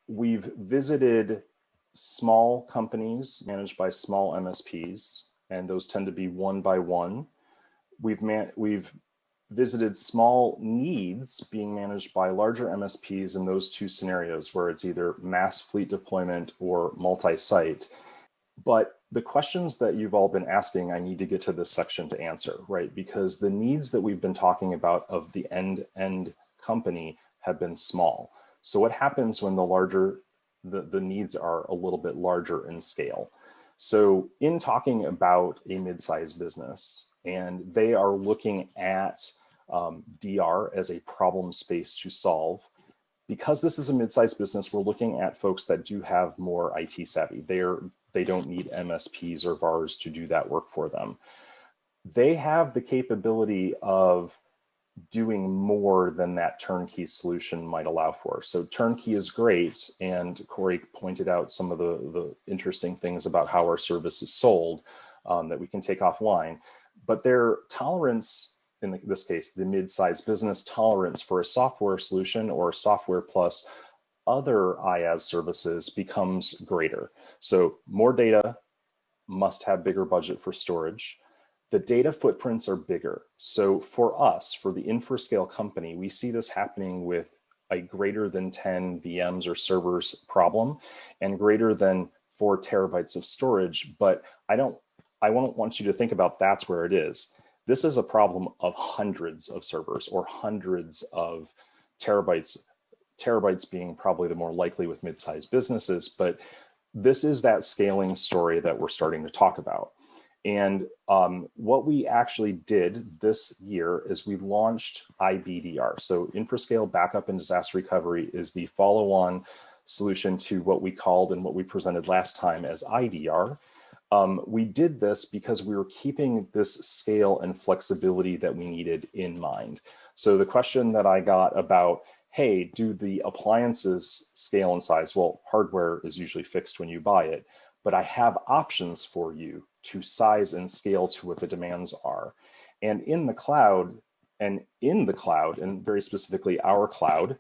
We've visited small companies managed by small MSPs, and those tend to be one by one. We've visited small needs being managed by larger MSPs in those two scenarios where it's either mass fleet deployment or multi-site. But the questions that you've all been asking, I need to get to this section to answer, right? Because the needs that we've been talking about of the end-to-end company have been small. So what happens when the needs are a little bit larger in scale? So in talking about a mid-sized business, and they are looking at DR as a problem space to solve, because this is a mid-sized business, we're looking at folks that do have more IT savvy. They don't need MSPs or VARs to do that work for them. They have the capability of doing more than that turnkey solution might allow for. So turnkey is great, and Corey pointed out some of the interesting things about how our service is sold that we can take offline. But their tolerance, in this case, the mid-sized business tolerance for a software solution or software plus other IaaS services becomes greater. So more data must have bigger budget for storage. The data footprints are bigger. So for us, for the Infrascale company, we see this happening with a greater than 10 VMs or servers problem and greater than 4 terabytes of storage. But I don't want you to think about that's where it is. This is a problem of hundreds of servers or hundreds of terabytes being probably the more likely with mid-sized businesses, but this is that scaling story that we're starting to talk about. And what we actually did this year is we launched IBDR. So Infrascale Backup and Disaster Recovery is the follow-on solution to what we called and what we presented last time as IDR. We did this because we were keeping this scale and flexibility that we needed in mind. So the question that I got about, hey, do the appliances scale in size? Well, hardware is usually fixed when you buy it, but I have options for you to size and scale to what the demands are. And in the cloud, and very specifically our cloud,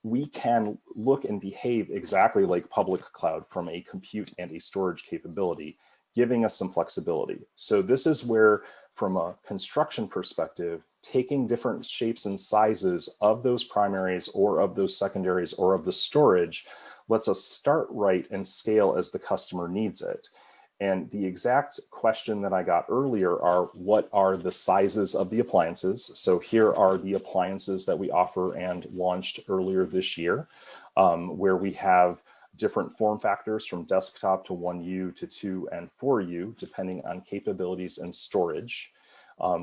we can look and behave exactly like public cloud from a compute and a storage capability, giving us some flexibility. So this is where, from a construction perspective, taking different shapes and sizes of those primaries or of those secondaries or of the storage lets us start right and scale as the customer needs it. And the exact question that I got earlier are, what are the sizes of the appliances? So here are the appliances that we offer and launched earlier this year, where we have different form factors from desktop to 1U to 2 and 4U, depending on capabilities and storage.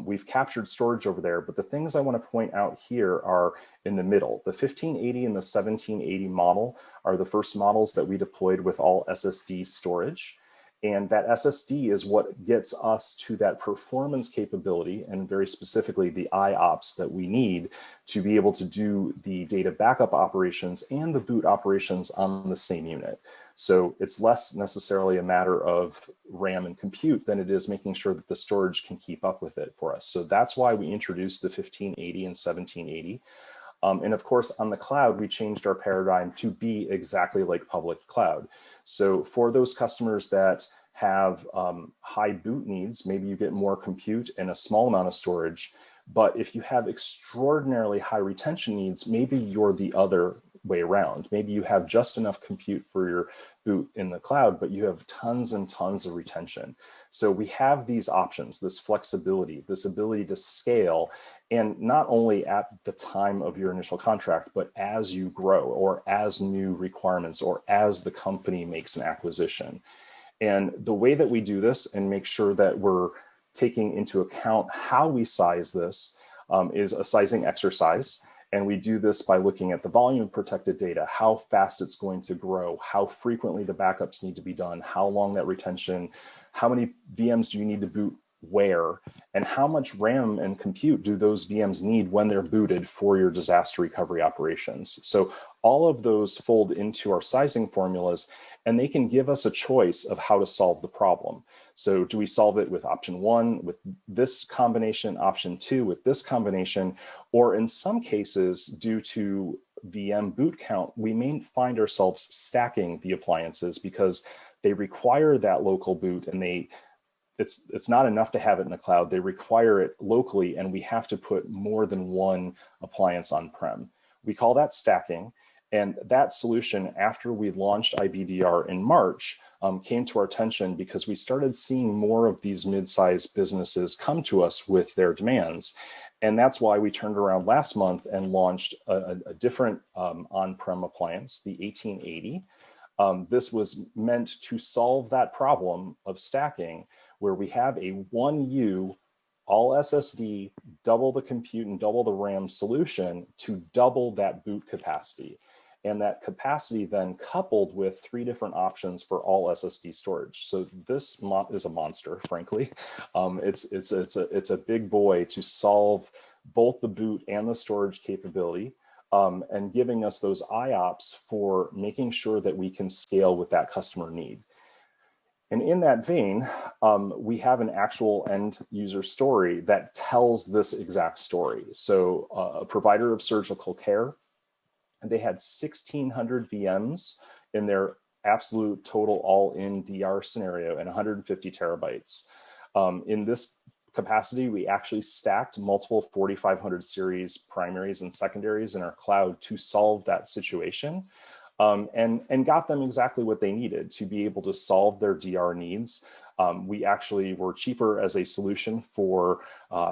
We've captured storage over there, but the things I want to point out here are in the middle. The 1580 and the 1780 model are the first models that we deployed with all SSD storage. And that SSD is what gets us to that performance capability, and very specifically the IOPS that we need to be able to do the data backup operations and the boot operations on the same unit. So it's less necessarily a matter of RAM and compute than it is making sure that the storage can keep up with it for us. So that's why we introduced the 1580 and 1780. And of course, on the cloud, we changed our paradigm to be exactly like public cloud. So for those customers that have high boot needs, maybe you get more compute and a small amount of storage. But if you have extraordinarily high retention needs, maybe you're the other way around. Maybe you have just enough compute for your boot in the cloud, but you have tons and tons of retention. So we have these options, this flexibility, this ability to scale, and not only at the time of your initial contract, but as you grow or as new requirements or as the company makes an acquisition. And the way that we do this and make sure that we're taking into account how we size this is a sizing exercise. And we do this by looking at the volume of protected data, how fast it's going to grow, how frequently the backups need to be done, how long that retention, how many VMs do you need to boot where, and how much RAM and compute do those VMs need when they're booted for your disaster recovery operations. So all of those fold into our sizing formulas, and they can give us a choice of how to solve the problem. So do we solve it with option 1 with this combination, option 2 with this combination, or in some cases, due to VM boot count, we may find ourselves stacking the appliances because they require that local boot, and it's not enough to have it in the cloud. They require it locally, and we have to put more than one appliance on-prem. We call that stacking. And that solution, after we launched IBDR in March, came to our attention because we started seeing more of these mid-sized businesses come to us with their demands. And that's why we turned around last month and launched a different on-prem appliance, the 1880. This was meant to solve that problem of stacking, where we have a 1U all SSD, double the compute and double the RAM solution to double that boot capacity. And that capacity then coupled with 3 different options for all SSD storage. So this is a monster, frankly. It's a big boy to solve both the boot and the storage capability, and giving us those IOPS for making sure that we can scale with that customer need. And in that vein, we have an actual end user story that tells this exact story. So a provider of surgical care, they had 1,600 VMs in their absolute total all-in DR scenario and 150 terabytes. In this capacity, we actually stacked multiple 4500 series primaries and secondaries in our cloud to solve that situation, and got them exactly what they needed to be able to solve their DR needs. We actually were cheaper as a solution for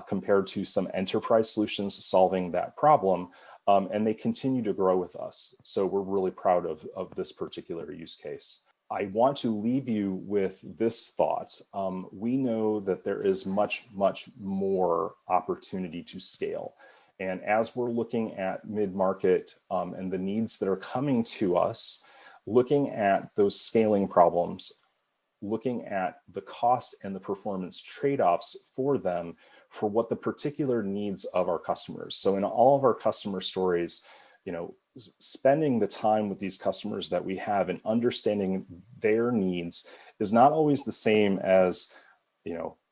compared to some enterprise solutions solving that problem. And they continue to grow with us. So we're really proud of this particular use case. I want to leave you with this thought. We know that there is much, much more opportunity to scale. And as we're looking at mid-market and the needs that are coming to us, looking at those scaling problems, looking at the cost and the performance trade-offs for them, for what the particular needs of our customers. So in all of our customer stories, spending the time with these customers that we have and understanding their needs is not always the same as,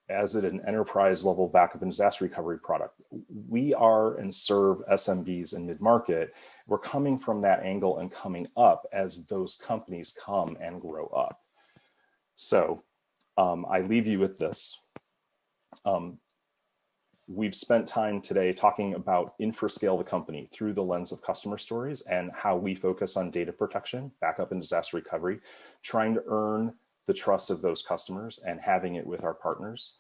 as an enterprise level backup and disaster recovery product. We are and serve SMBs and mid-market. We're coming from that angle and coming up as those companies come and grow up. So I leave you with this. We've spent time today talking about Infrascale, the company, through the lens of customer stories and how we focus on data protection, backup and disaster recovery, trying to earn the trust of those customers and having it with our partners.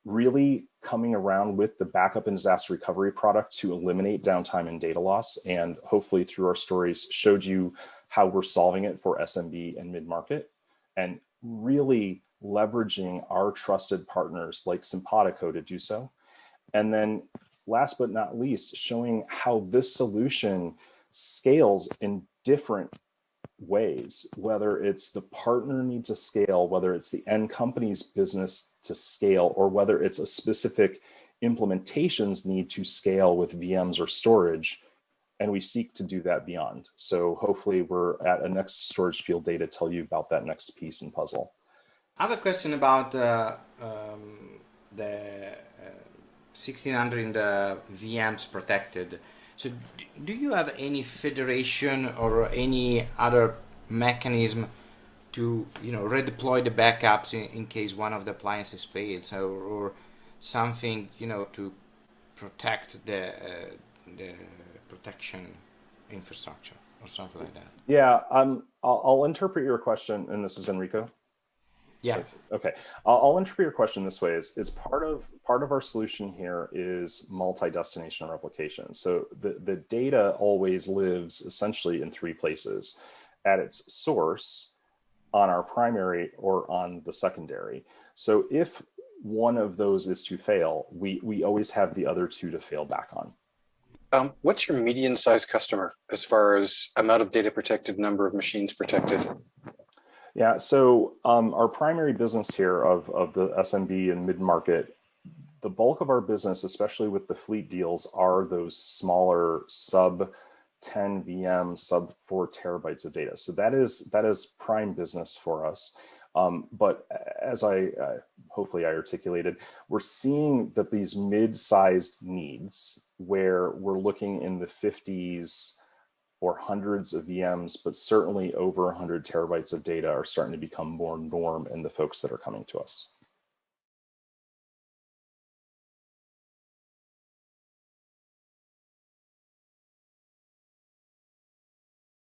Really coming around with the backup and disaster recovery product to eliminate downtime and data loss. And hopefully through our stories showed you how we're solving it for SMB and mid-market, and really leveraging our trusted partners like Simpatico to do so. And then last but not least, showing how this solution scales in different ways, whether it's the partner need to scale, whether it's the end company's business to scale, or whether it's a specific implementation's need to scale with VMs or storage. And we seek to do that beyond. So hopefully we're at a next storage field day to tell you about that next piece and puzzle. I have a question about the 1600 VMs protected. So do you have any federation or any other mechanism to redeploy the backups in case one of the appliances fails, or something to protect the protection infrastructure or something like that? Yeah, I'll interpret your question, and this is Enrico. Yeah. Okay. I'll interpret your question this way: is part of our solution here is multi-destination replication. So the data always lives essentially in 3 places: at its source, on our primary, or on the secondary. So if one of those is to fail, we always have the other 2 to fail back on. What's your median size customer as far as amount of data protected, number of machines protected? Yeah, so our primary business here of the SMB and mid-market, the bulk of our business, especially with the fleet deals, are those smaller sub 10 VM, sub 4 terabytes of data. So that is prime business for us. But as hopefully I articulated, we're seeing that these mid-sized needs, where we're looking in the 50s or hundreds of VMs, but certainly over 100 terabytes of data are starting to become more norm in the folks that are coming to us.